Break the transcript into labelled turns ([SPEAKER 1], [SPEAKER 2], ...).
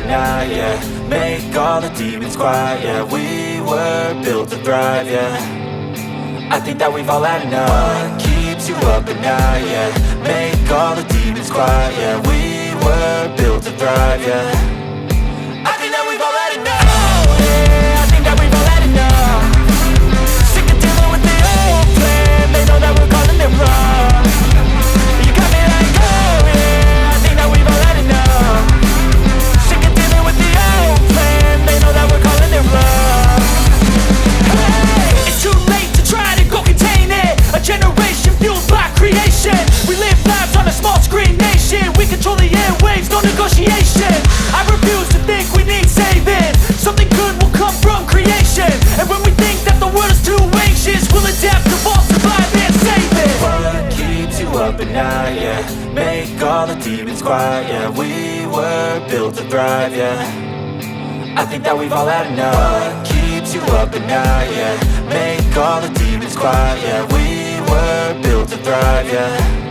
[SPEAKER 1] night, yeah. Make all the demons quiet, yeah. We were built to thrive, yeah. I think that we've all had enough. What keeps you up at night, yeah. Make all the demons quiet, yeah. We were built to thrive, yeah. I think that we've all had enough. Yeah, I think that we've all had enough. Sick of dealing with the old plan. They know that we're calling it wrong. You got me like, oh yeah, I think that we've all had enough. Sick of dealing with the old plan. They know that we're calling it wrong. Hey, it's too late to try to go contain it. A generation fueled by creation. We live lives on a small screen nation. We control the airwaves, no negotiation. I refuse to think we need saving. Something good will come from creation. And when we think that the world is too anxious, we'll adapt, evolve, survive and save it. What keeps you up at night, yeah. Make all the demons quiet, yeah. We were built to thrive, yeah. I think that we've all had enough. What keeps you up at night, yeah. Make all the demons quiet, yeah. We were built to thrive, yeah.